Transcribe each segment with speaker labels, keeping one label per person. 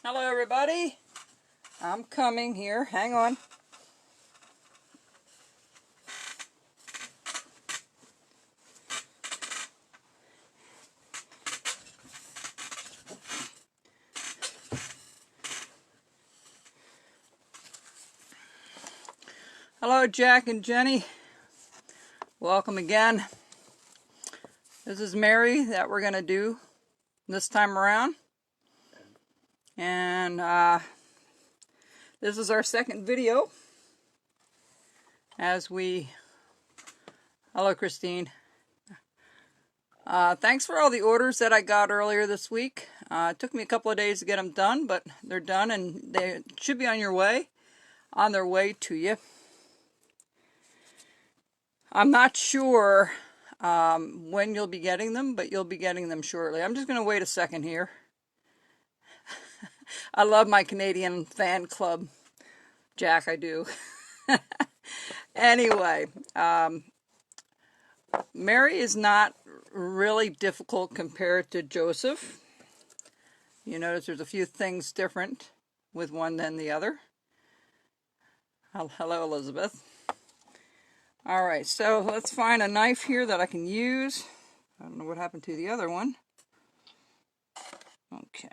Speaker 1: Hello everybody, I'm coming here, hang on. Hello Jack and Jenny, welcome again. This is Mary that we're going to do this time around. And this is our second video as we... Hello Christine. Thanks for all the orders that I got earlier this week. It took me a couple of days to get them done, but they're done and they should be on their way to you. I'm not sure when you'll be getting them, but you'll be getting them shortly. I'm just going to wait a second here. I love my Canadian fan club, Jack, I do. Anyway, Mary is not really difficult compared to Joseph. You notice there's a few things different with one than the other. Hello, Elizabeth. Alright, so let's find a knife here that I can use. I don't know what happened to the other one. Okay.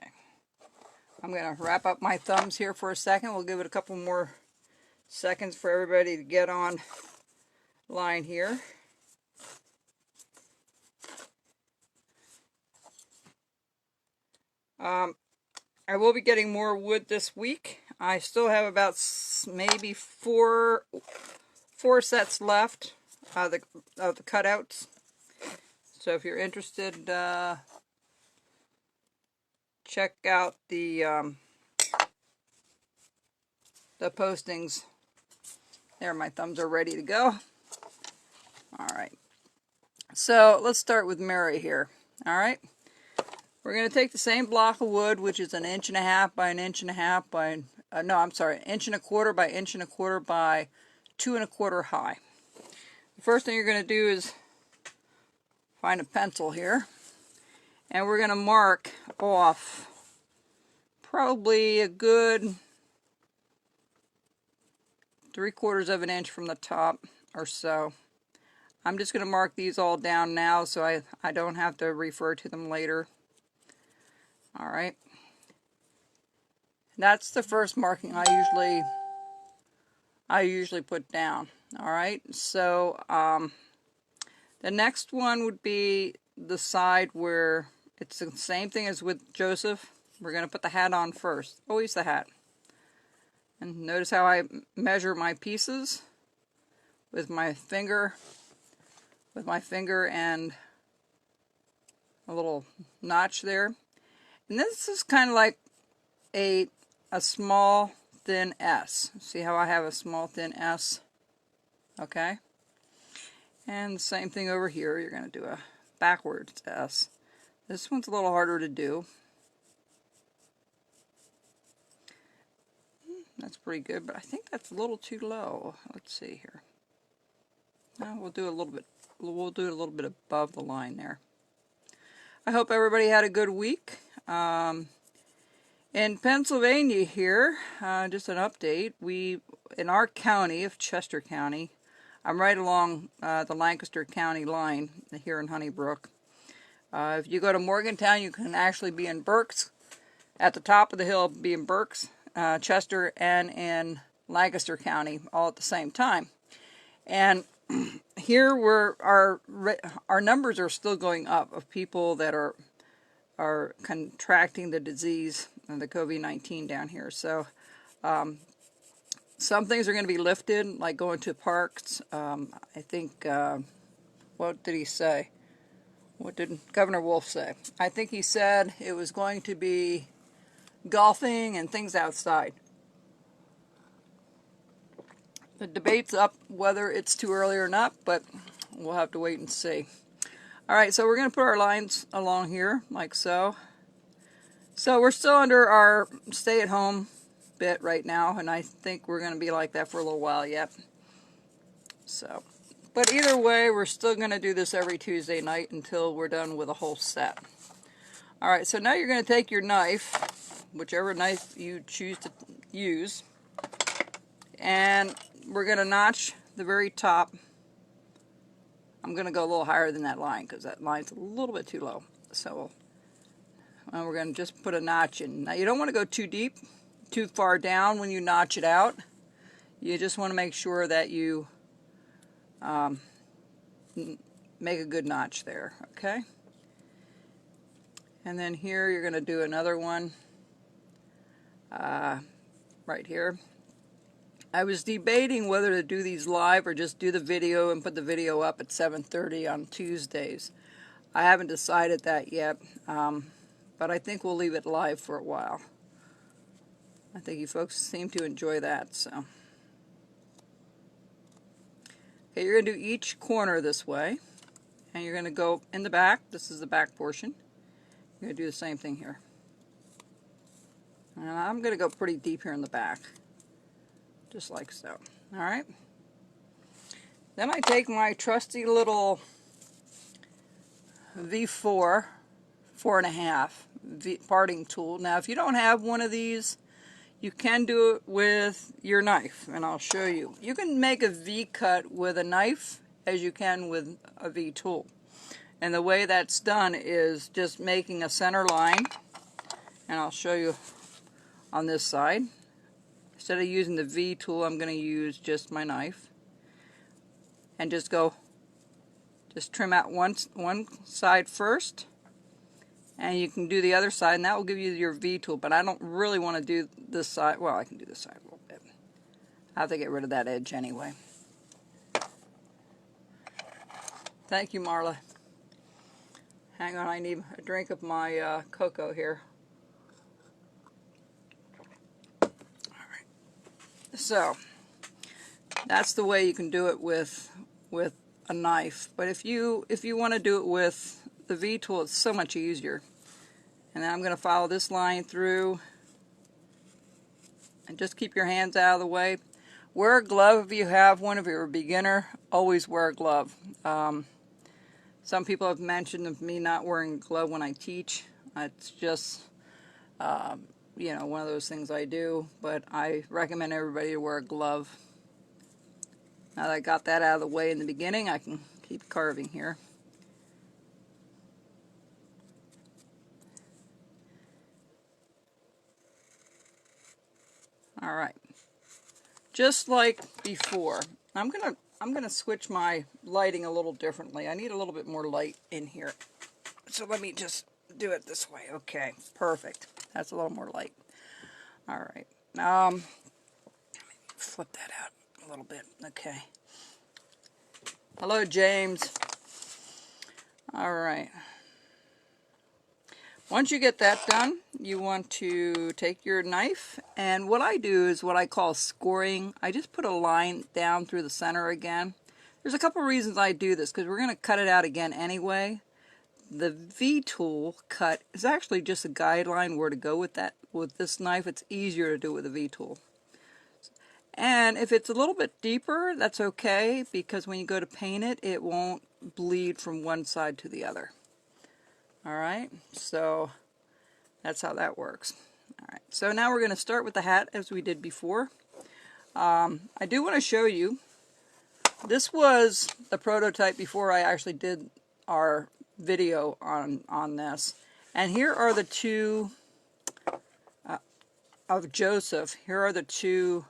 Speaker 1: I'm going to wrap up my thumbs here for a second. We'll give it a couple more seconds for everybody to get on line here. I will be getting more wood this week. I still have about maybe four sets left of the cutouts. So if you're interested, check out the postings. There, my thumbs are ready to go. Alright, so let's start with Mary here. Alright, we're going to take the same block of wood, which is 1.5 inches by 1.5 inches by, no, I'm sorry, 1.25 inches by 1.25 inches by 2 1/4 high. The first thing you're going to do is find a pencil here, and we're going to mark off probably a good 3/4 of an inch from the top or so. I'm just going to mark these all down now so I don't have to refer to them later. Alright. That's the first marking I usually put down. Alright, so the next one would be the side where it's the same thing as with Joseph. We're going to put the hat on first. Always the hat. And notice how I measure my pieces with my finger and a little notch there. And this is kind of like a small thin S. See how I have a small thin S? Okay. And the same thing over here. You're going to do a backwards S. This one's a little harder to do. That's pretty good, but I think that's a little too low. Let's see here. No, we'll do a little bit. We'll do it a little bit above the line there. I hope everybody had a good week. In Pennsylvania here, just an update. In our county of Chester County, I'm right along the Lancaster County line here in Honeybrook. If you go to Morgantown, you can actually be in Berks. At the top of the hill, be in Berks, Chester, and in Lancaster County, all at the same time. And here our numbers are still going up of people that are contracting the disease and the COVID-19 down here. So some things are going to be lifted, like going to parks. I think, what did he say? What did Governor Wolf say? I think he said it was going to be golfing and things outside. The debate's up whether it's too early or not, but we'll have to wait and see. Alright, so we're going to put our lines along here, like so. So we're still under our stay-at-home bit right now, and I think we're going to be like that for a little while yet. So, but either way, we're still going to do this every Tuesday night until we're done with a whole set. Alright, so now you're going to take your knife whichever knife you choose to use. And we're going to notch the very top. I'm going to go a little higher than that line because that line's a little bit too low. So we're going to just put a notch in. Now you don't want to go too deep, too far down when you notch it out. You just want to make sure that you make a good notch there, okay? And then here you're going to do another one right here. I was debating whether to do these live or just do the video and put the video up at 7:30 on Tuesdays. I haven't decided that yet, but I think we'll leave it live for a while. I think you folks seem to enjoy that, so. Okay, you're going to do each corner this way, and you're going to go in the back. This is the back portion. You're going to do the same thing here. And I'm going to go pretty deep here in the back, just like so. All right. Then I take my trusty little V4, 4.5 parting tool. Now, if you don't have one of these, you can do it with your knife, and I'll show you. You can make a V cut with a knife as you can with a V tool. And the way that's done is just making a center line, and I'll show you on this side. Instead of using the V tool, I'm going to use just my knife. And just trim out one side first. And you can do the other side, and that will give you your V tool. But I don't really want to do this side. Well, I can do this side a little bit. I have to get rid of that edge anyway. Thank you, Marla. Hang on, I need a drink of my cocoa here. All right. So that's the way you can do it with a knife. But if you want to do it with the V tool, it's so much easier. And then I'm going to follow this line through, and just keep your hands out of the way. Wear a glove if you have one. If you're a beginner, always wear a glove. Some people have mentioned of me not wearing a glove when I teach. It's just, you know, one of those things I do. But I recommend everybody to wear a glove. Now that I got that out of the way in the beginning, I can keep carving here. All right, just like before. I'm gonna switch my lighting a little differently. I need a little bit more light in here, so let me just do it this way. Okay, perfect. That's a little more light. All right. Flip that out a little bit. Okay. Hello, James. All right. Once you get that done, you want to take your knife, and what I do is what I call scoring. I just put a line down through the center again. There's a couple reasons I do this, because we're going to cut it out again anyway. The V tool cut is actually just a guideline where to go with that. With this knife, it's easier to do it with a V tool. And if it's a little bit deeper, that's okay, because when you go to paint it, it won't bleed from one side to the other. Alright, so that's how that works. Alright, so now we're going to start with the hat as we did before. I do want to show you, this was the prototype before I actually did our video on this. And here are the two, of Joseph, here are the two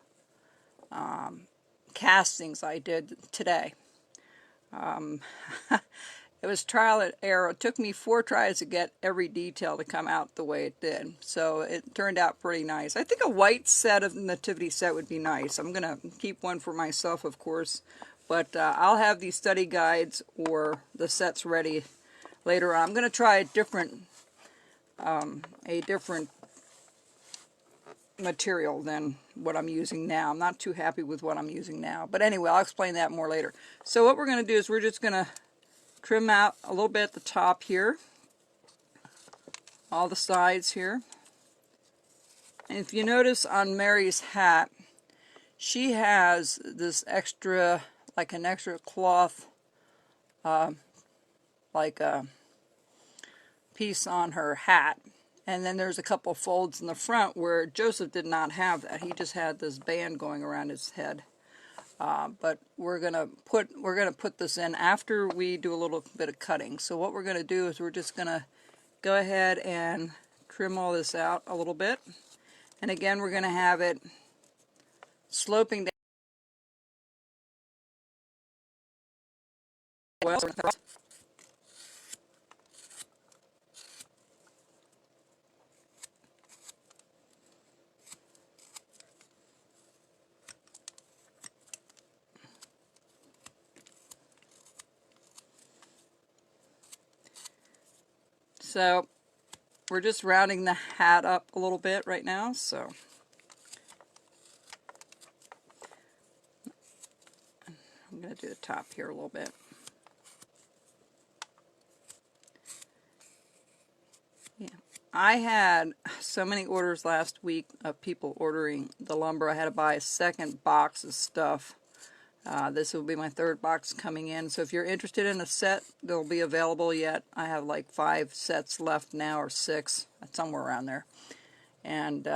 Speaker 1: castings I did today. It was trial and error. It took me 4 tries to get every detail to come out the way it did. So it turned out pretty nice. I think a white set of Nativity set would be nice. I'm going to keep one for myself, of course. But I'll have these study guides or the sets ready later on. I'm going to try a different material than what I'm using now. I'm not too happy with what I'm using now. But anyway, I'll explain that more later. So what we're going to do is we're just going to trim out a little bit at the top here, all the sides here. And if you notice on Mary's hat, she has this extra, like an extra cloth, like a piece on her hat. And then there's a couple folds in the front where Joseph did not have that. He just had this band going around his head. But we're gonna put this in after we do a little bit of cutting. So what we're gonna do is we're just gonna go ahead and trim all this out a little bit. And again, we're gonna have it sloping down. So we're just rounding the hat up a little bit right now. So I'm going to do the top here a little bit. Yeah, I had so many orders last week of people ordering the lumber. I had to buy a second box of stuff. This will be my third box coming in. So if you're interested in a set, they'll be available yet. I have like 5 sets left now, or 6, somewhere around there. And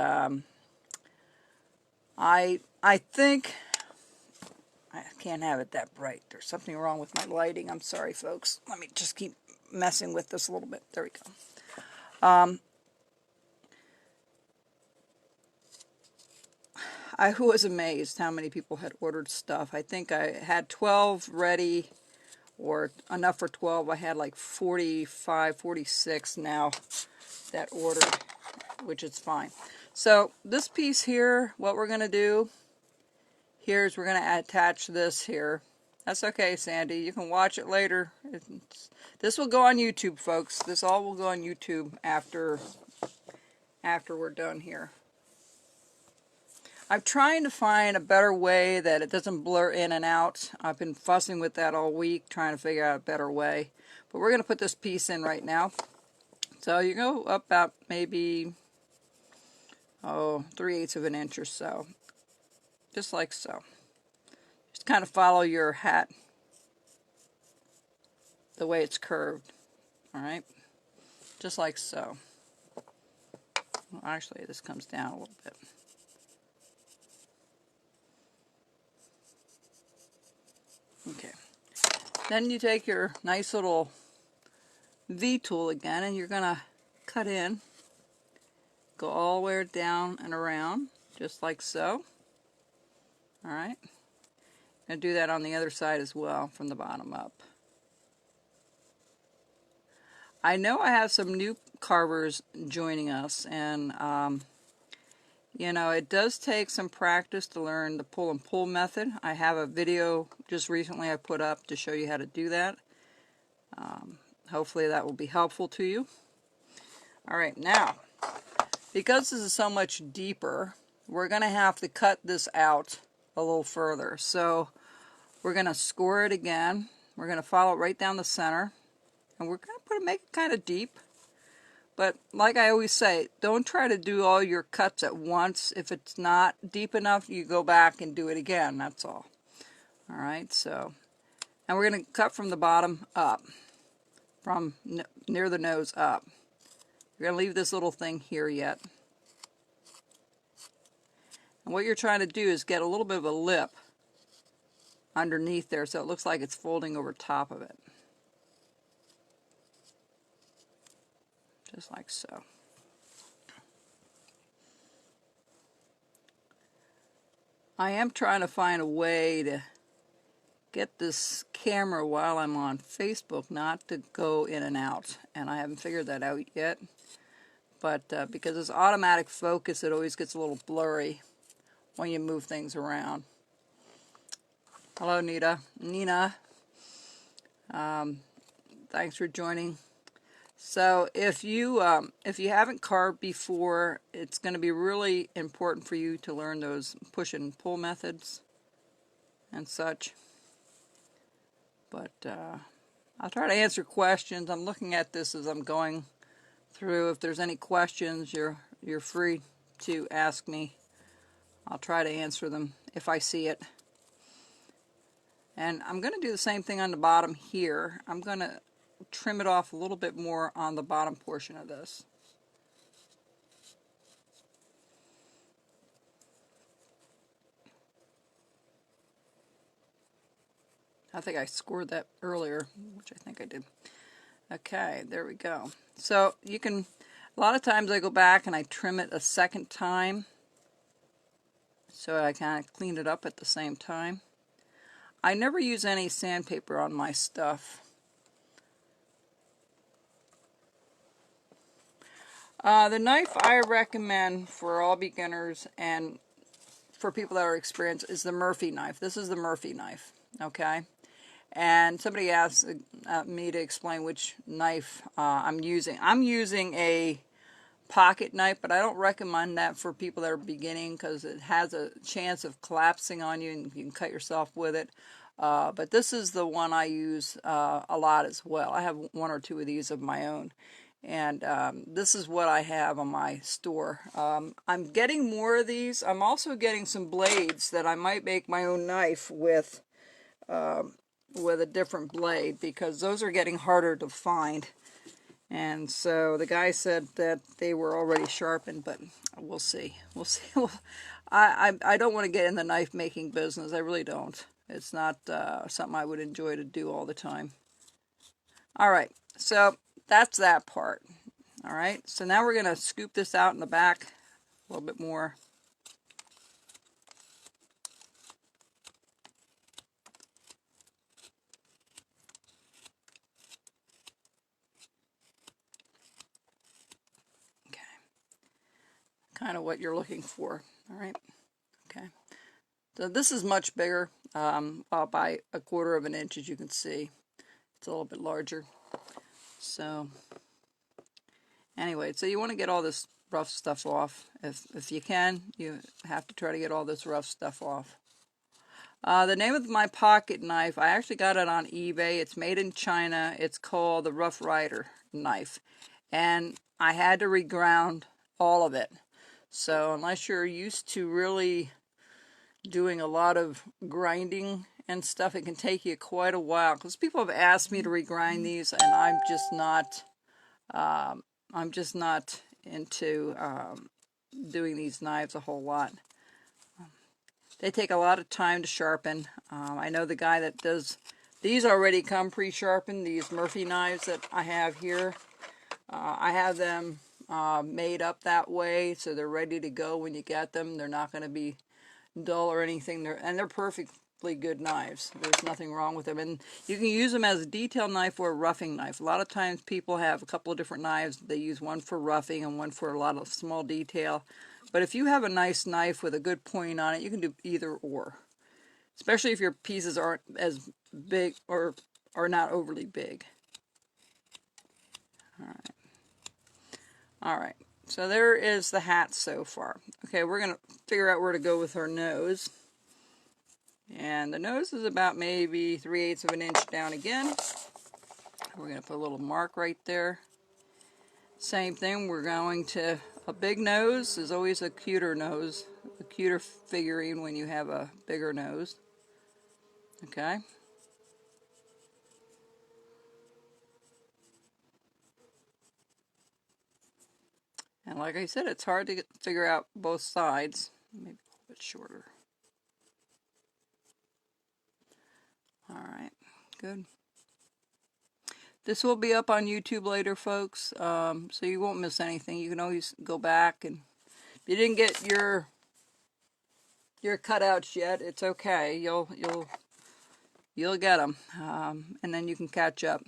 Speaker 1: I think I can't have it that bright. There's something wrong with my lighting. I'm sorry, folks. Let me just keep messing with this a little bit. There we go. I was amazed how many people had ordered stuff. I think I had 12 ready, or enough for 12. I had like 45, 46 now that ordered, which is fine. So this piece here, what we're going to do here is we're going to attach this here. That's okay, Sandy. You can watch it later. This will go on YouTube, folks. This all will go on YouTube after we're done here. I'm trying to find a better way that it doesn't blur in and out. I've been fussing with that all week, trying to figure out a better way. But we're going to put this piece in right now. So you go up about maybe, 3/8 of an inch or so. Just like so. Just kind of follow your hat the way it's curved. Alright? Just like so. Well, actually, this comes down a little bit. Okay. Then you take your nice little V tool again, and you're going to cut in. Go all the way down and around, just like so. Alright. And do that on the other side as well, from the bottom up. I know I have some new carvers joining us, and you know, it does take some practice to learn the pull and pull method. I have a video just recently I put up to show you how to do that. Hopefully that will be helpful to you. Alright, now, because this is so much deeper, we're going to have to cut this out a little further. So we're going to score it again. We're going to follow it right down the center. And we're going to make it kind of deep. But like I always say, don't try to do all your cuts at once. If it's not deep enough, you go back and do it again. That's all. Alright, so. And we're going to cut from the bottom up. From near the nose up. You're going to leave this little thing here yet. And what you're trying to do is get a little bit of a lip underneath there so it looks like it's folding over top of it. Just like so. I am trying to find a way to get this camera while I'm on Facebook not to go in and out, and I haven't figured that out yet. But because it's automatic focus, it always gets a little blurry when you move things around. Hello, Nina. Thanks for joining. So if you haven't carved before, it's going to be really important for you to learn those push and pull methods and such. But I'll try to answer questions. I'm looking at this as I'm going through. If there's any questions, you're free to ask me. I'll try to answer them if I see it. And I'm going to do the same thing on the bottom here. I'm going to trim it off a little bit more on the bottom portion of this. I think I scored that earlier, which I think I did. Okay, there we go. So you can, a lot of times I go back and I trim it a second time, so I kind of clean it up at the same time. I never use any sandpaper on my stuff. The knife I recommend for all beginners and for people that are experienced is the Murphy knife. This is the Murphy knife, okay? And somebody asked me to explain which knife I'm using. I'm using a pocket knife, but I don't recommend that for people that are beginning because it has a chance of collapsing on you and you can cut yourself with it. But this is the one I use a lot as well. I have one or two of these of my own. And this is what I have on my store. I'm getting more of these. I'm also getting some blades that I might make my own knife with a different blade because those are getting harder to find. And so the guy said that they were already sharpened, but we'll see. We'll see. I don't want to get in the knife making business. I really don't. It's not something I would enjoy to do all the time. All right, so that's that part. All right, so now we're going to scoop this out in the back a little bit more. Okay, kind of what you're looking for. All right, okay. So this is much bigger, by 1/4 of an inch, as you can see. It's a little bit larger. So anyway, so you want to get all this rough stuff off. If you can, you have to try to get all this rough stuff off. The name of my pocket knife, I actually got it on eBay. It's made in China. It's called the Rough Rider knife. And I had to reground all of it. So unless you're used to really doing a lot of grinding and stuff, it can take you quite a while. Because people have asked me to regrind these, and I'm just not into doing these knives a whole lot. They take a lot of time to sharpen. I know the guy that does these already come pre-sharpened, these Murphy knives that I have here. I have them made up that way so they're ready to go when you get them. They're not going to be dull or anything. They're perfectly good knives. There's nothing wrong with them. And you can use them as a detail knife or a roughing knife. A lot of times people have a couple of different knives. They use one for roughing and one for a lot of small detail. But if you have a nice knife with a good point on it, you can do either or. Especially if your pieces aren't as big or are not overly big. Alright. Alright. So there is the hat so far. Okay, we're going to figure out where to go with our nose. And the nose is about maybe 3/8 of an inch down again. We're going to put a little mark right there. Same thing, we're going to, a big nose is always a cuter nose, a cuter figurine when you have a bigger nose. Okay. And like I said, it's hard to figure out both sides. Maybe a little bit shorter. Alright, good. This will be up on YouTube later, folks, so you won't miss anything. You can always go back, and if you didn't get your cutouts yet, it's okay. You'll get them, and then you can catch up.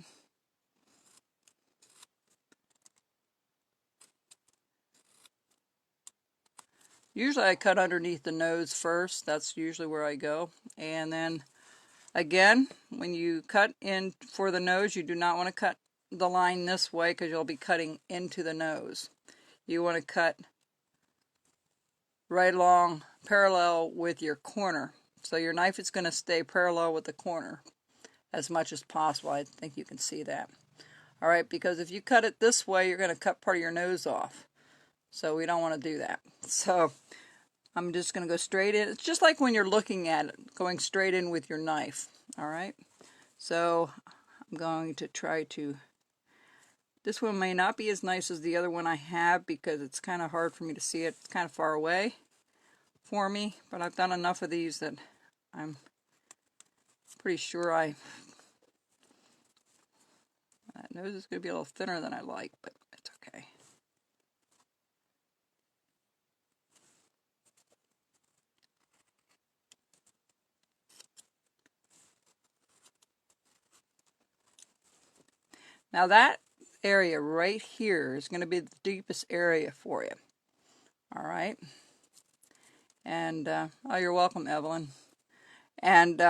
Speaker 1: Usually I cut underneath the nose first. That's usually where I go. And then again, when you cut in for the nose, you do not want to cut the line this way because you'll be cutting into the nose. You want to cut right along parallel with your corner. So your knife is going to stay parallel with the corner as much as possible. I think you can see that. Alright, because if you cut it this way, you're going to cut part of your nose off. So we don't want to do that. So I'm just going to go straight in. It's just like when you're looking at it, going straight in with your knife. Alright, so I'm going to try to, this one may not be as nice as the other one I have because it's kind of hard for me to see it. It's kind of far away for me, but I've done enough of these that I'm Pretty sure that nose is going to be a little thinner than I like, but it's okay. Now that area right here is going to be the deepest area for you. All right. And, oh, you're welcome, Evelyn. And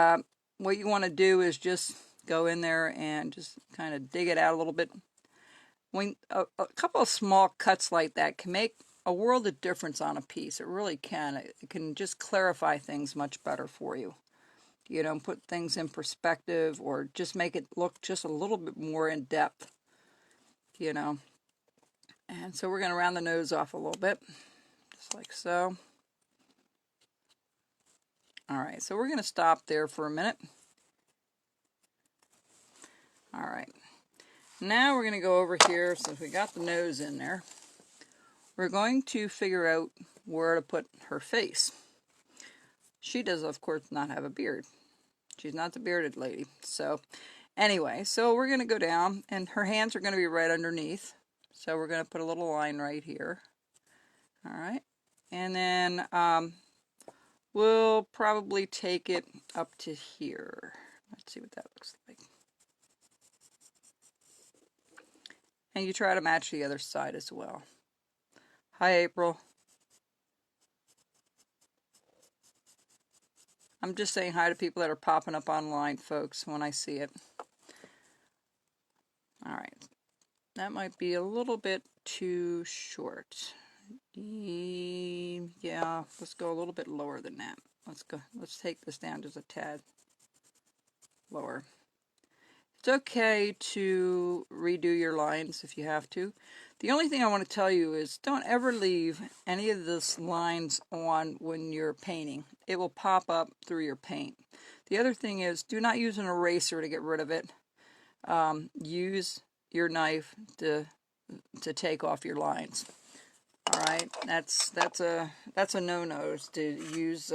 Speaker 1: what you want to do is just go in there and just kind of dig it out a little bit. When a couple of small cuts like that can make a world of difference on a piece. It really can. It can just clarify things much better for you. You know, put things in perspective or just make it look just a little bit more in depth, you know. And so we're going to round the nose off a little bit, just like so. All right, so we're going to stop there for a minute. All right, now we're going to go over here, since we got the nose in there, we're going to figure out where to put her face. She does, of course, not have a beard. She's not the bearded lady. So anyway, so we're going to go down, and her hands are going to be right underneath. So we're going to put a little line right here. All right. And then we'll probably take it up to here. Let's see what that looks like. And you try to match the other side as well. Hi, April. I'm just saying hi to people that are popping up online, folks, when I see it. All right. That might be a little bit too short. Yeah, let's go a little bit lower than that. Let's take this down just a tad lower. It's okay to redo your lines if you have to. The only thing I want to tell you is don't ever leave any of these lines on when you're painting. It will pop up through your paint. The other thing is do not use an eraser to get rid of it. Use your knife to take off your lines. All right, that's a no-no to use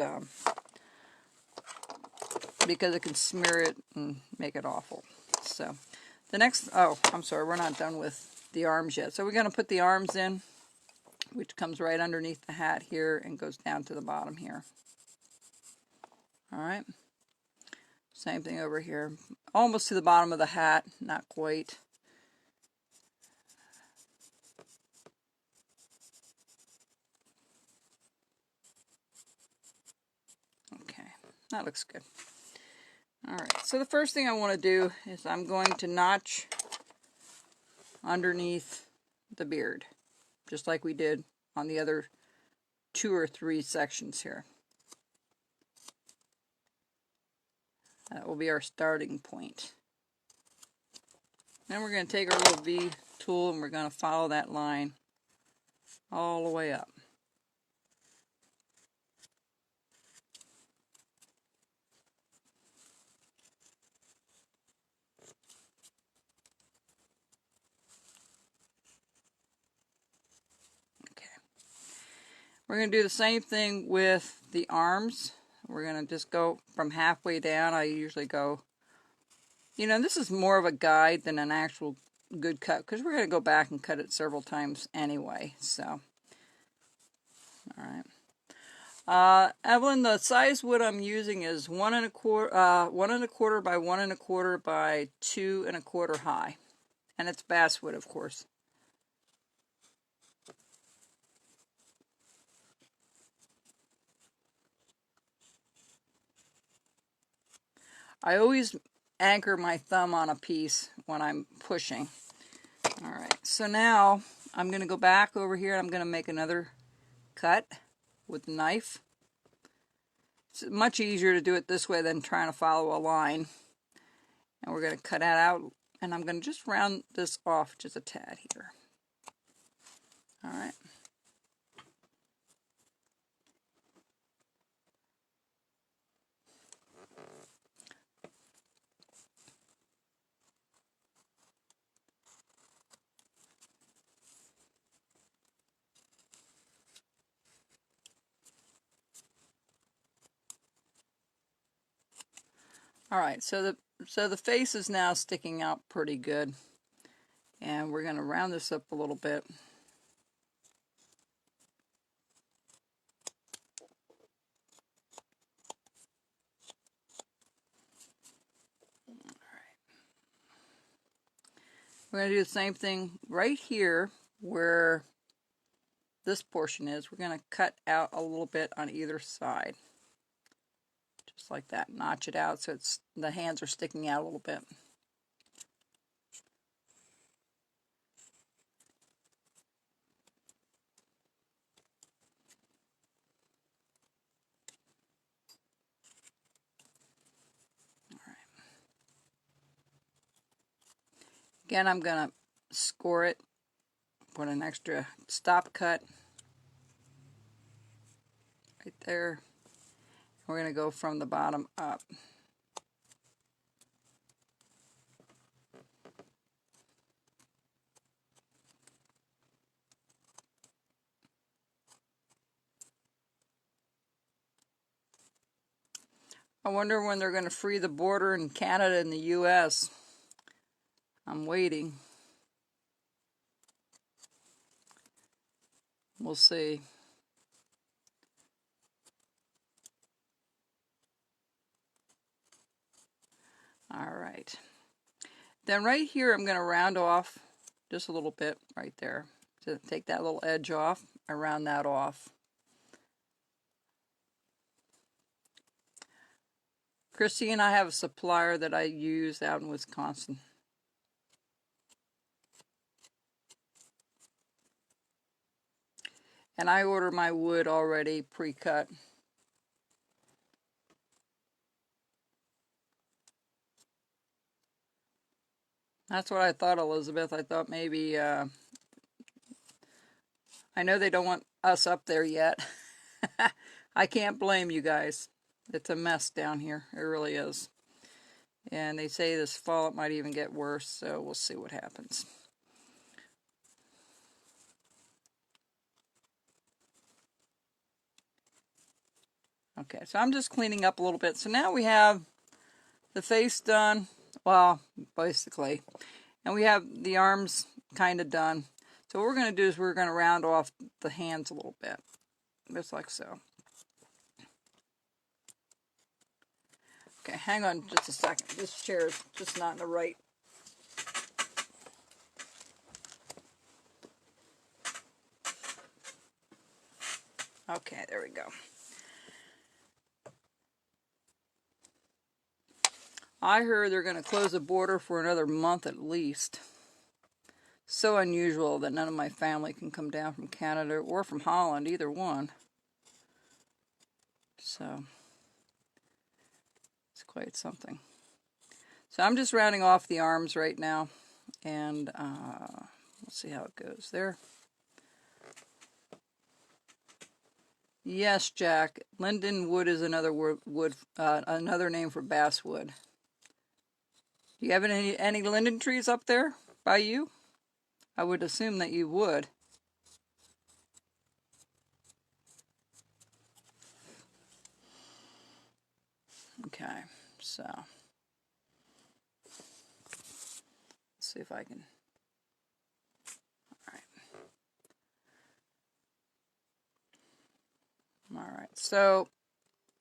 Speaker 1: because it can smear it and make it awful. So the next, oh, I'm sorry, we're not done with the arms yet. So we're going to put the arms in, which comes right underneath the hat here and goes down to the bottom here. All right, same thing over here, almost to the bottom of the hat, not quite. Okay, that looks good. All right, so the first thing I want to do is I'm going to notch underneath the beard, just like we did on the other 2 or 3 sections here. That will be our starting point. Then we're going to take our little V tool and we're going to follow that line all the way up. We're going to do the same thing with the arms. We're going to just go from halfway down. I usually go, you know, this is more of a guide than an actual good cut because we're going to go back and cut it several times anyway. So, all right. Evelyn, the size wood I'm using is 1 1/4 by 1 1/4 by 2 1/4 high. And it's basswood, of course. I always anchor my thumb on a piece when I'm pushing. All right, so now I'm going to go back over here and I'm going to make another cut with the knife. It's much easier to do it this way than trying to follow a line. And we're going to cut that out and I'm going to just round this off just a tad here. All right. Alright, so the face is now sticking out pretty good. And we're going to round this up a little bit. We're going to do the same thing right here where this portion is. We're going to cut out a little bit on either side. Just like that. Notch it out so the hands are sticking out a little bit. Again, I'm going to score it, put an extra stop cut right there. We're going to go from the bottom up. I wonder when they're going to free the border in Canada and the US. I'm waiting. We'll see. Alright. Then right here I'm going to round off just a little bit right there. To take that little edge off, I round that off. Christy and I have a supplier that I use out in Wisconsin. And I order my wood already pre-cut. That's what I thought, Elizabeth. I thought maybe, I know they don't want us up there yet. I can't blame you guys. It's a mess down here. It really is. And they say this fall it might even get worse, so we'll see what happens. Okay, so I'm just cleaning up a little bit. So now we have the face done, well, basically. And we have the arms kind of done. So what we're going to do is we're going to round off the hands a little bit. Just like so. Okay, hang on just a second. This chair is just not in the right. Okay, there we go. I heard they're going to close the border for another month at least. So unusual that none of my family can come down from Canada or from Holland, either one. So, it's quite something. So I'm just rounding off the arms right now, and we'll see how it goes there. Yes, Jack. Linden wood is another another name for basswood. Do you have any linden trees up there by you? I would assume that you would. Okay, so let's see if I can. All right, so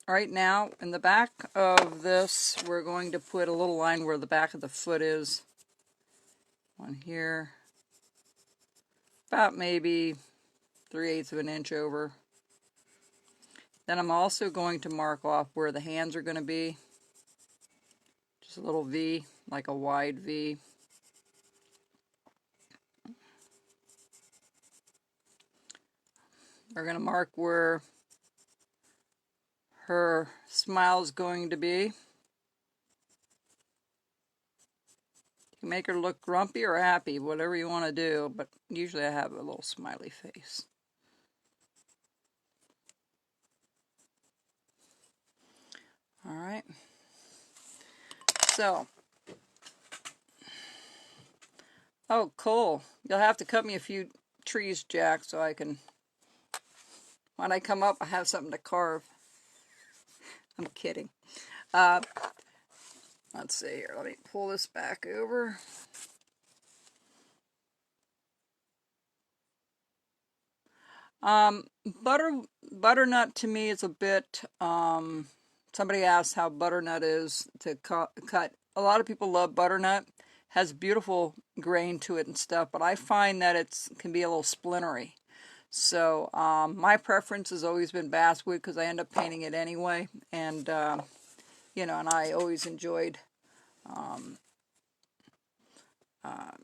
Speaker 1: right now in the back of this, we're going to put a little line where the back of the foot is. One here, about maybe 3/8 of an inch over. Then I'm also going to mark off where the hands are going to be. Just a little V, like a wide V. We're going to mark where her smile is going to be. You can make her look grumpy or happy, whatever you want to do, but usually I have a little smiley face. All right. So, oh, cool. You'll have to cut me a few trees, Jack, so I can, when I come up, I have something to carve. I'm kidding. Let's see here. Let me pull this back over. Butternut to me is a bit, somebody asked how butternut is to cut. A lot of people love butternut. Has beautiful grain to it and stuff, but I find that it can be a little splintery. So my preference has always been basswood because I end up painting it anyway, and you know, and I always enjoyed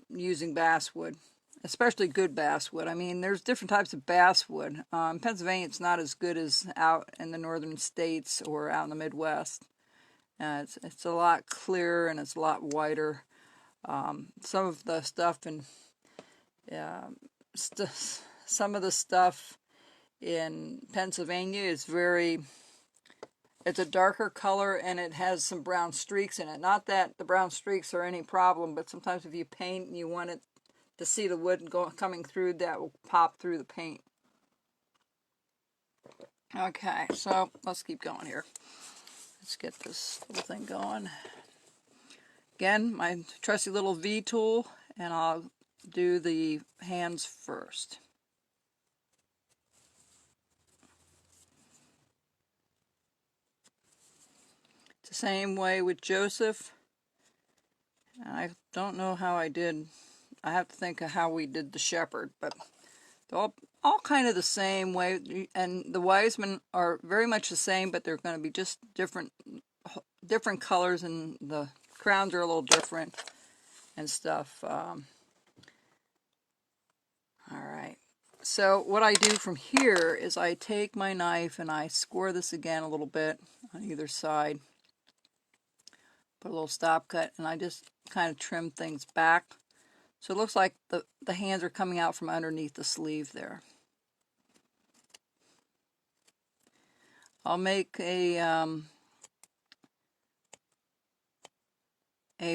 Speaker 1: using basswood, especially good basswood. I mean, there's different types of basswood. In Pennsylvania, it's not as good as out in the northern states or out in the Midwest. It's a lot clearer and it's a lot whiter. Some of the stuff in some of the stuff in Pennsylvania is it's a darker color and it has some brown streaks in it. Not that the brown streaks are any problem, but sometimes if you paint and you want it to see the wood coming through, that will pop through the paint. Okay, so let's keep going here. Let's get this little thing going. Again, my trusty little V tool, and I'll do the hands first. It's the same way with Joseph. I don't know how I did. I have to think of how we did the shepherd, but they're all kind of the same way. And the Wisemen are very much the same, but they're going to be just different colors, and the crowns are a little different and stuff. All right. So what I do from here is I take my knife and I score this again a little bit on either side. Put a little stop cut, and I just kind of trim things back. So it looks like the hands are coming out from underneath the sleeve there. I'll make a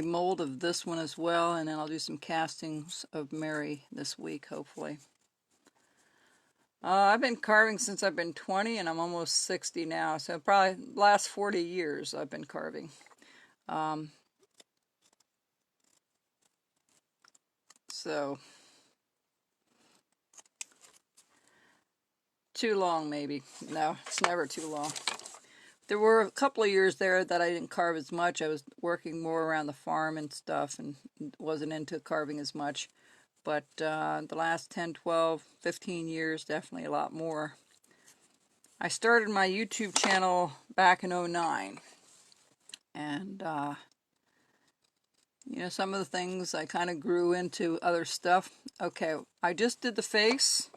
Speaker 1: mold of this one as well, and then I'll do some castings of Mary this week, hopefully. I've been carving since I've been 20, and I'm almost 60 now, so probably the last 40 years I've been carving. So, too long maybe. No, it's never too long. There were a couple of years there that I didn't carve as much. I was working more around the farm and stuff and wasn't into carving as much. But the last 10, 12, 15 years, definitely a lot more. I started my YouTube channel back in 2009. And, you know, some of the things I kind of grew into other stuff. Okay, I just did the face.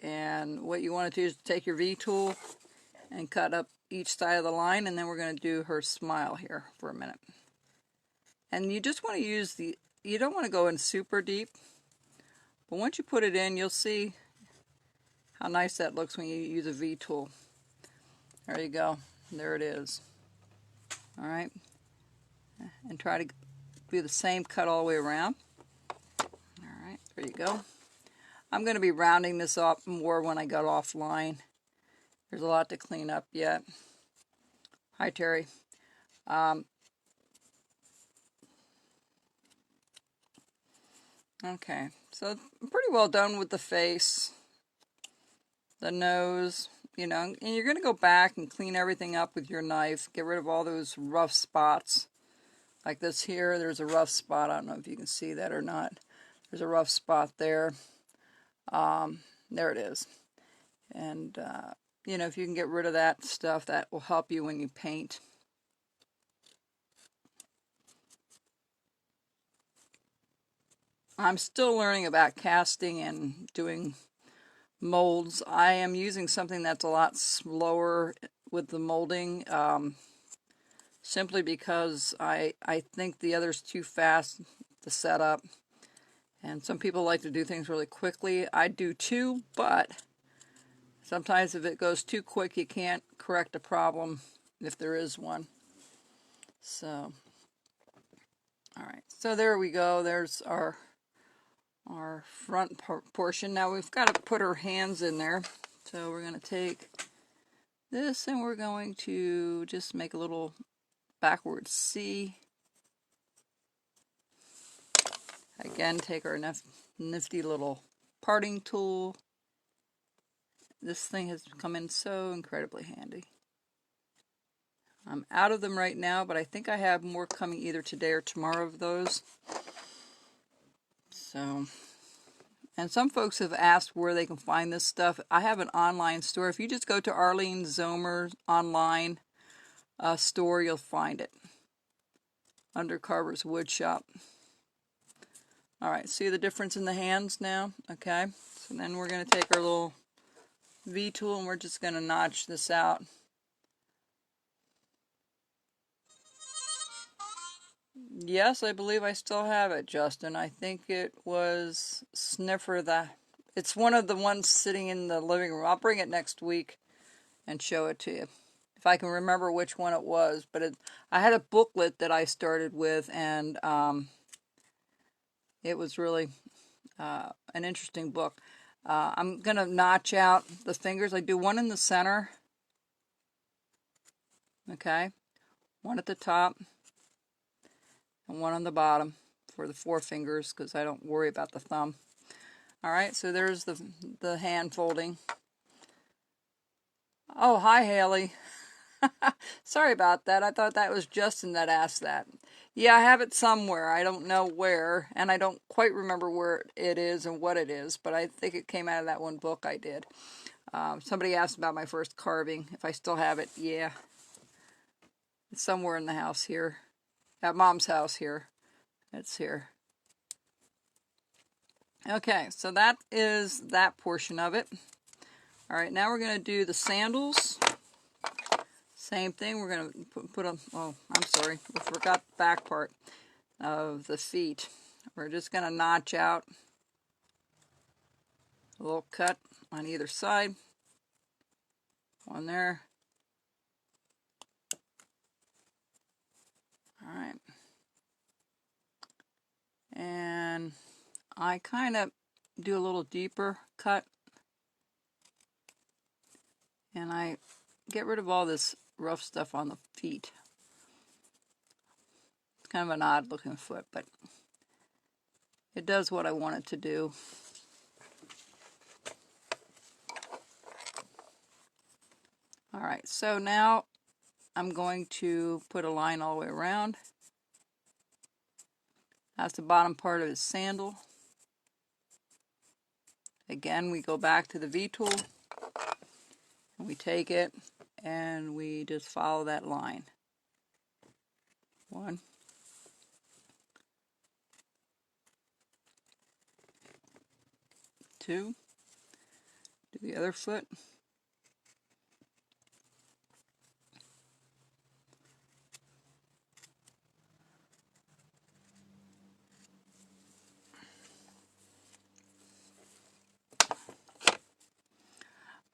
Speaker 1: And what you want to do is take your V-tool and cut up each side of the line, and then we're going to do her smile here for a minute. And you just want to use you don't want to go in super deep, but once you put it in, you'll see how nice that looks when you use a V-tool. There you go. There it is. All right. And try to do the same cut all the way around. All right, there you go. I'm going to be rounding this up more when I got offline. There's a lot to clean up yet. Hi, Terry. Okay, so I'm pretty well done with the face, the nose, you know, and you're going to go back and clean everything up with your knife. Get rid of all those rough spots. Like this here, there's a rough spot. I don't know if you can see that or not. There's a rough spot there. There it is. And, you know, if you can get rid of that stuff, that will help you when you paint. I'm still learning about casting and doing molds. I am using something that's a lot slower with the molding, simply because I think the other's too fast to set up. And some people like to do things really quickly. I do too, but sometimes if it goes too quick, you can't correct a problem if there is one. So, all right. So there we go. There's our front portion. Now we've got to put her hands in there. So we're going to take this and we're going to just make a little backward C. Again, take our nifty little parting tool. This thing has come in so incredibly handy. I'm out of them right now, but I think I have more coming either today or tomorrow of those. So, and some folks have asked where they can find this stuff. I have an online store. If you just go to Arlene Zomer's online store, you'll find it. Under Carver's Wood Shop. Alright, see the difference in the hands now? Okay, so then we're going to take our little V-tool and we're just going to notch this out. Yes, I believe I still have it, Justin. I think it was Sniffer. It's one of the ones sitting in the living room. I'll bring it next week and show it to you. If I can remember which one it was. But I had a booklet that I started with, and it was really an interesting book. I'm going to notch out the fingers. I do one in the center. Okay. One at the top. And one on the bottom for the forefingers, because I don't worry about the thumb. Alright, so there's the hand folding. Oh, hi Haley. Sorry about that. I thought that was Justin that asked that. Yeah, I have it somewhere. I don't know where, and I don't quite remember where it is and what it is, but I think it came out of that one book I did. Somebody asked about my first carving, if I still have it. Yeah. It's somewhere in the house here. At Mom's house here. It's here. Okay, so that is that portion of it. Alright, now we're going to do the sandals. Same thing, we're going to put a, oh, I'm sorry, I forgot the back part of the feet. We're just going to notch out a little cut on either side. One there. Alright. And I kind of do a little deeper cut. And I get rid of all this rough stuff on the feet. It's kind of an odd looking foot, but it does what I want it to do. Alright, so now I'm going to put a line all the way around. That's the bottom part of his sandal. Again, we go back to the V-tool, and we take it, and we just follow that line. 1, 2, do the other foot.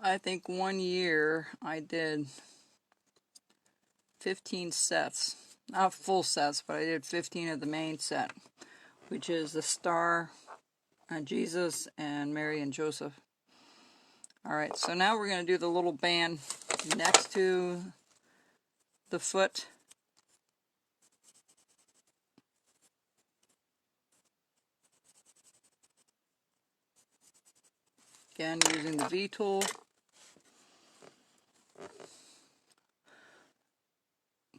Speaker 1: I think one year I did 15 sets. Not full sets, but I did 15 of the main set, which is the Star, Jesus, and Mary and Joseph. Alright, so now we're going to do the little band next to the foot. Again, using the V-tool.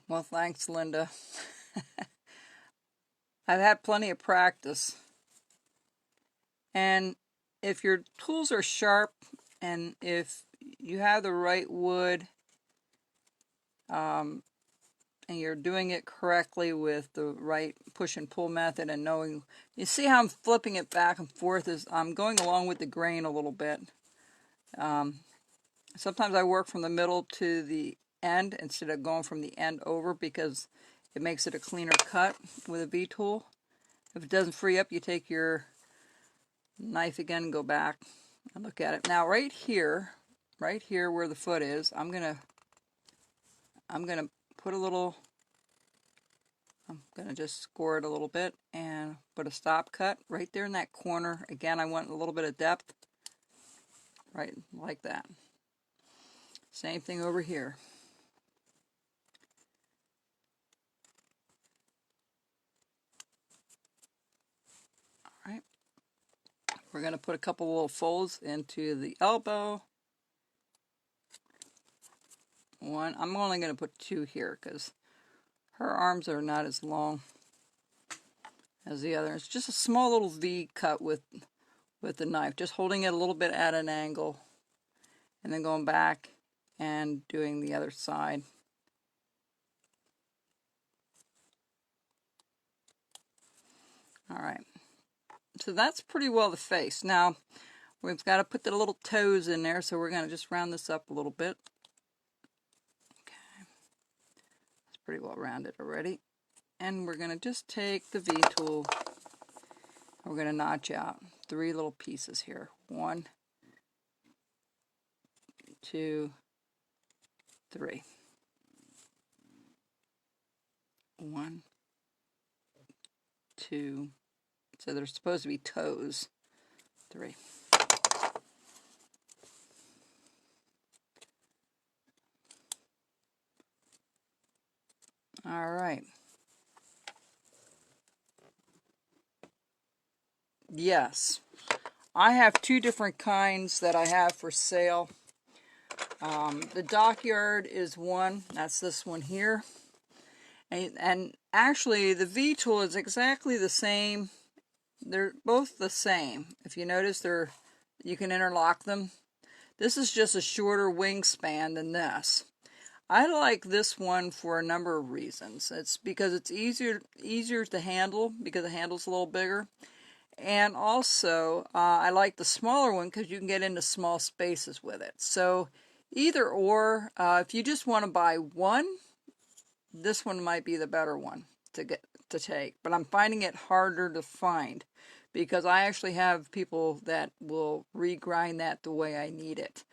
Speaker 1: Well, thanks, Linda. I've had plenty of practice. And if your tools are sharp, and if you have the right wood, and you're doing it correctly with the right push and pull method and knowing, you see how I'm flipping it back and forth as I'm going along with the grain a little bit. Sometimes I work from the middle to the end instead of going from the end over, because it makes it a cleaner cut with a V-tool. If it doesn't free up, you take your knife again and go back and look at it. Now right here where the foot is, I'm gonna put a little, I'm gonna just score it a little bit and put a stop cut right there in that corner. Again, I want a little bit of depth, right like that. Same thing over here. We're going to put a couple little folds into the elbow. One, I'm only going to put 2 here because her arms are not as long as the other. It's just a small little V cut with the knife, just holding it a little bit at an angle and then going back and doing the other side. All right, so that's pretty well the face. Now we've got to put the little toes in there, so we're going to just round this up a little bit. Okay, it's pretty well rounded already. And we're going to just take the V tool, and we're going to notch out 3 little pieces here. 1, 2, 3. 1, 2. So they're supposed to be toes. 3. All right. Yes, I have 2 different kinds that I have for sale. The Dockyard is one. That's this one here. And actually, the V tool is exactly the same. They're both the same. If you notice, you can interlock them. This is just a shorter wingspan than this. I like this one for a number of reasons. It's because it's easier to handle because the handle's a little bigger. And also, I like the smaller one because you can get into small spaces with it. So either or, if you just want to buy one, this one might be the better one to take. But I'm finding it harder to find because I actually have people that will regrind that the way I need it.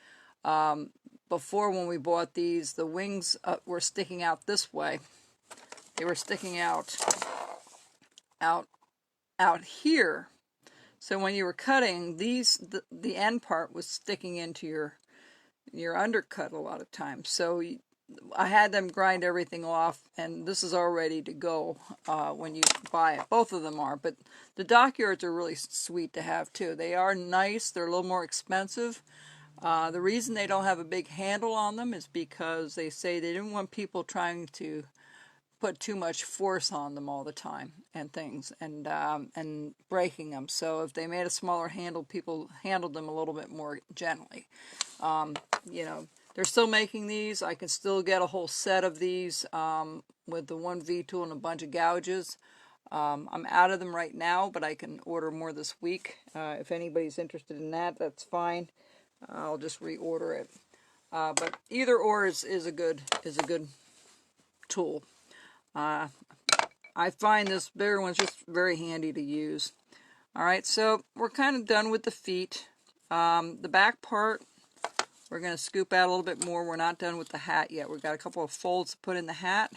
Speaker 1: Before, when we bought these, the wings were sticking out this way. They were sticking out here. So when you were cutting these, the end part was sticking into your undercut a lot of times. So I had them grind everything off, and this is all ready to go when you buy it. Both of them are, but the Dockyards are really sweet to have too. They are nice. They're a little more expensive. The reason they don't have a big handle on them is because they say they didn't want people trying to put too much force on them all the time and things, and breaking them. So if they made a smaller handle, people handled them a little bit more gently. You know, they're still making these. I can still get a whole set of these with the 1 V tool and a bunch of gouges. I'm out of them right now, but I can order more this week. If anybody's interested in that, that's fine. I'll just reorder it. But either or is a good tool. I find this bigger one's just very handy to use. Alright, so we're kind of done with the feet. The back part, we're going to scoop out a little bit more. We're not done with the hat yet. We've got a couple of folds to put in the hat.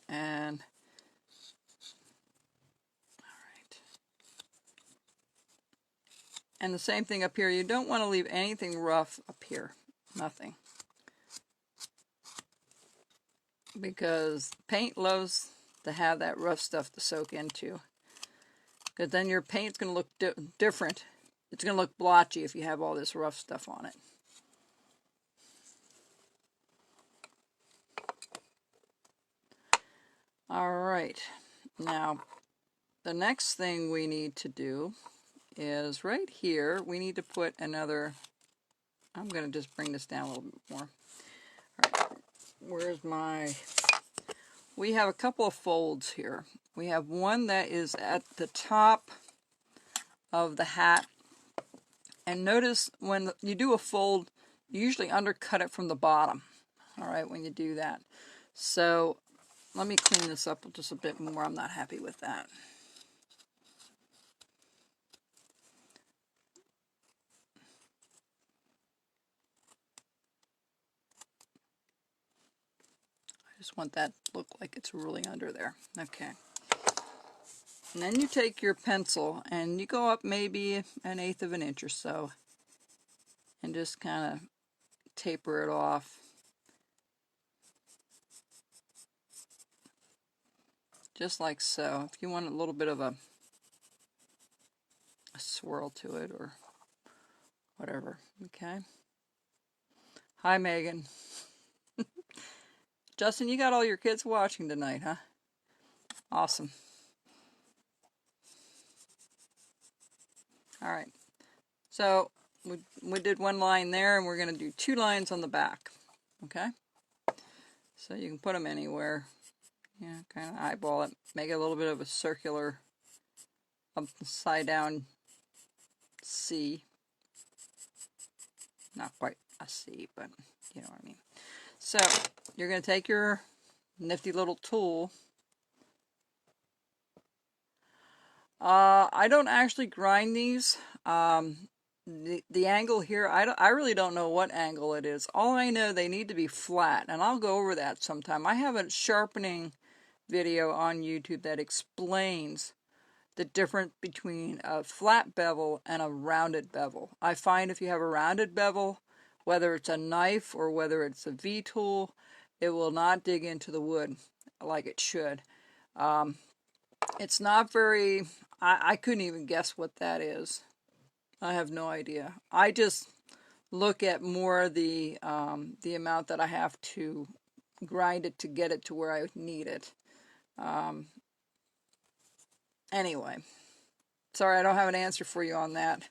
Speaker 1: And, alright. And the same thing up here. You don't want to leave anything rough up here. Nothing. Because paint loves to have that rough stuff to soak into. Because then your paint's going to look different. It's going to look blotchy if you have all this rough stuff on it. Alright, now the next thing we need to do is right here, we need to put another, I'm going to just bring this down a little bit more. Alright, where's my, we have a couple of folds here. We have one that is at the top of the hat. And notice when you do a fold, you usually undercut it from the bottom. Alright, when you do that. So let me clean this up just a bit more. I'm not happy with that. I just want that to look like it's really under there. Okay. And then you take your pencil and you go up maybe 1/8 of an inch or so and just kind of taper it off. just like so. If you want a little bit of a swirl to it or whatever. Okay. Hi, Megan. Justin, you got all your kids watching tonight, huh? Awesome. All right. So we did one line there, and we're going to do 2 lines on the back. Okay. So you can put them anywhere. Yeah, kind of eyeball it. Make it a little bit of a circular upside down C. Not quite a C, but you know what I mean. So you're going to take your nifty little tool. I don't actually grind these. The angle here, I really don't know what angle it is. All I know, they need to be flat, and I'll go over that sometime. I have a sharpening video on YouTube that explains the difference between a flat bevel and a rounded bevel. I find if you have a rounded bevel, whether it's a knife or whether it's a V-tool, it will not dig into the wood like it should. It's not very, I couldn't even guess what that is. I have no idea. I just look at more the amount that I have to grind it to get it to where I need it. Anyway, sorry I don't have an answer for you on that.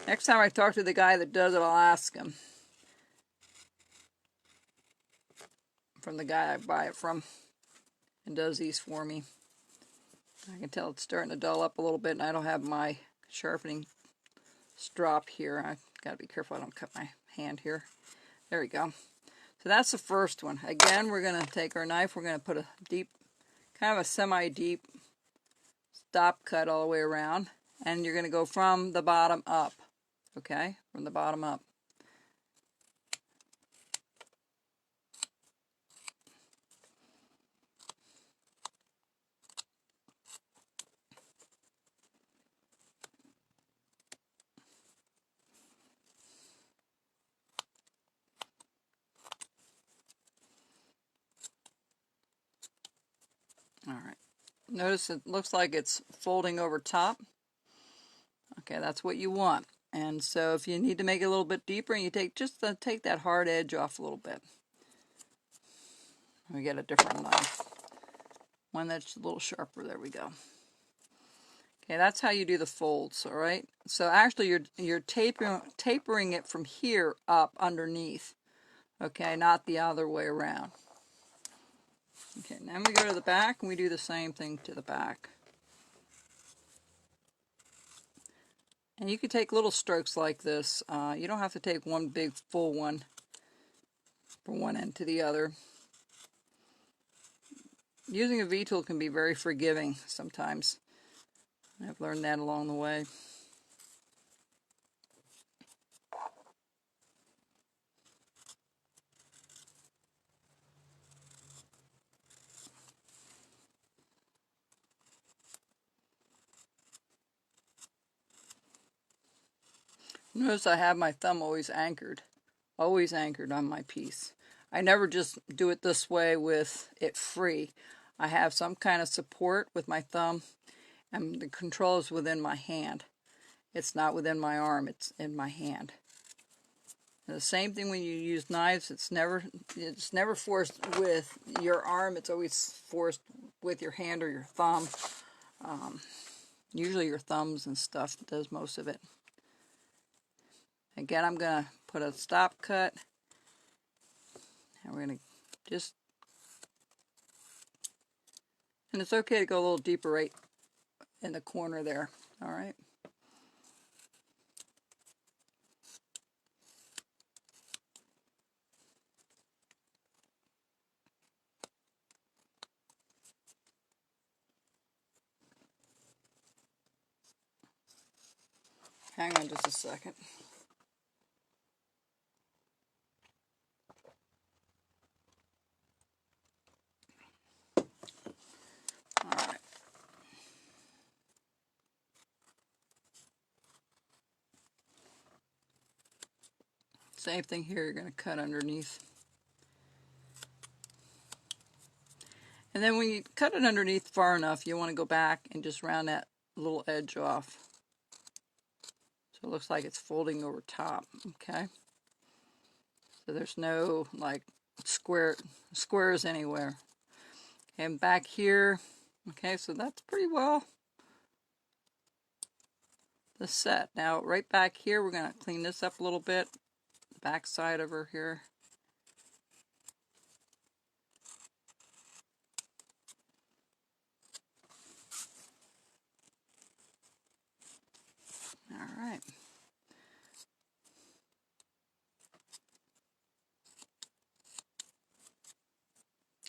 Speaker 1: Next time I talk to the guy that does it, I'll ask him. From the guy I buy it from and does these for me. I can tell it's starting to dull up a little bit, and I don't have my sharpening strop here. I've got to be careful I don't cut my hand here. There we go. So that's the first one. Again, we're going to take our knife, we're going to put a deep, kind of a semi-deep stop cut all the way around, and you're going to go from the bottom up. Okay? From the bottom up. All right. Notice it looks like it's folding over top. Okay, that's what you want. And so if you need to make it a little bit deeper, you take take that hard edge off a little bit. We get a different knife. One that's a little sharper. There we go. Okay, that's how you do the folds, all right? So actually you're tapering it from here up underneath. Okay, not the other way around. Okay, then we go to the back and we do the same thing to the back. And you can take little strokes like this. You don't have to take one big full one from one end to the other. Using a V-tool can be very forgiving sometimes. I've learned that along the way. Notice I have my thumb always anchored on my piece. I never just do it this way with it free. I have some kind of support with my thumb, and the control is within my hand. It's not within my arm, it's in my hand. And the same thing when you use knives, it's never forced with your arm, it's always forced with your hand or your thumb. Usually your thumbs and stuff does most of it. Again, I'm going to put a stop cut, and we're going to just, and it's okay to go a little deeper right in the corner there, all right? Hang on just a second. All right. Same thing here, you're going to cut underneath. And then when you cut it underneath far enough, you want to go back and just round that little edge off. So it looks like it's folding over top, okay? So there's no like squares anywhere. And back here, okay, so that's pretty well the set. Now right back here, we're going to clean this up a little bit. The back side over here. All right.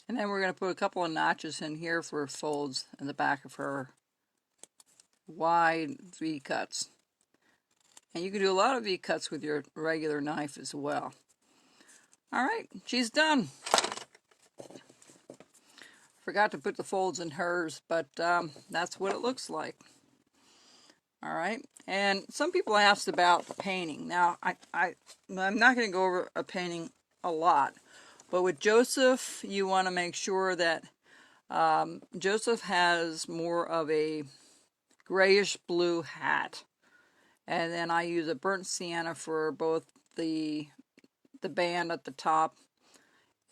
Speaker 1: And then we're going to put a couple of notches in here for folds in the back of her wide V cuts. And you can do a lot of V cuts with your regular knife as well. All right, she's done. Forgot to put the folds in hers, but that's what it looks like. All right, and some people asked about painting. Now, I'm not going to go over a painting a lot, but with Joseph, you want to make sure that Joseph has more of a grayish blue hat. And then I use a burnt sienna for both the band at the top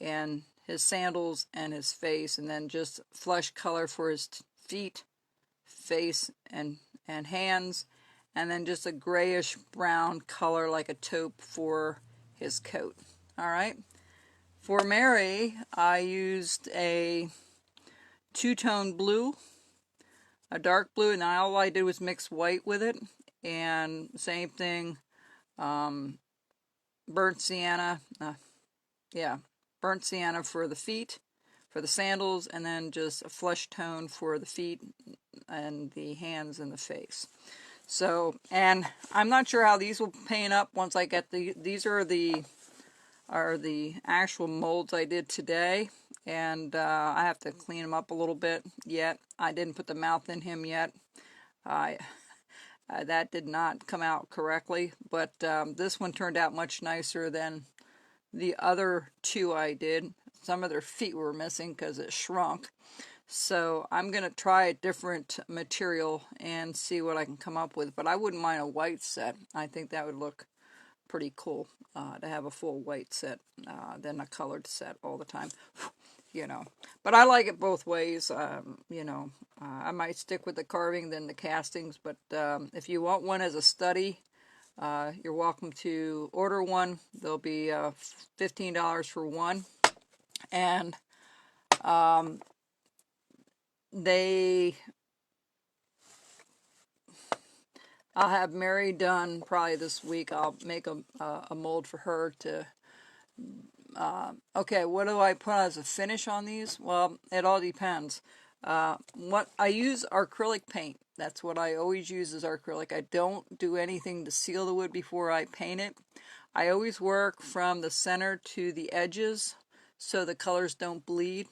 Speaker 1: and his sandals and his face, and then just flesh color for his feet, face, and hands, and then just a grayish brown color like a taupe for his coat. All right. For Mary, I used a two-tone blue, a dark blue, and all I did was mix white with it. And same thing, burnt sienna, burnt sienna for the feet, for the sandals, and then just a flesh tone for the feet and the hands and the face. So, and I'm not sure how these will paint up once I get these are the actual molds I did today, and I have to clean them up a little bit yet. I didn't put the mouth in him yet. That did not come out correctly, but this one turned out much nicer than the other two I did. Some of their feet were missing because it shrunk. So I'm going to try a different material and see what I can come up with. But I wouldn't mind a white set. I think that would look pretty cool to have a full white set than a colored set all the time. You know, but I like it both ways. You know, I might stick with the carving than the castings, but if you want one as a study, you're welcome to order one. They'll be $15 for one, and I'll have Mary done probably this week. I'll make a mold for her to. Okay, what do I put as a finish on these? Well, it all depends. What I use acrylic paint. That's what I always use is acrylic. I don't do anything to seal the wood before I paint it. I always work from the center to the edges so the colors don't bleed.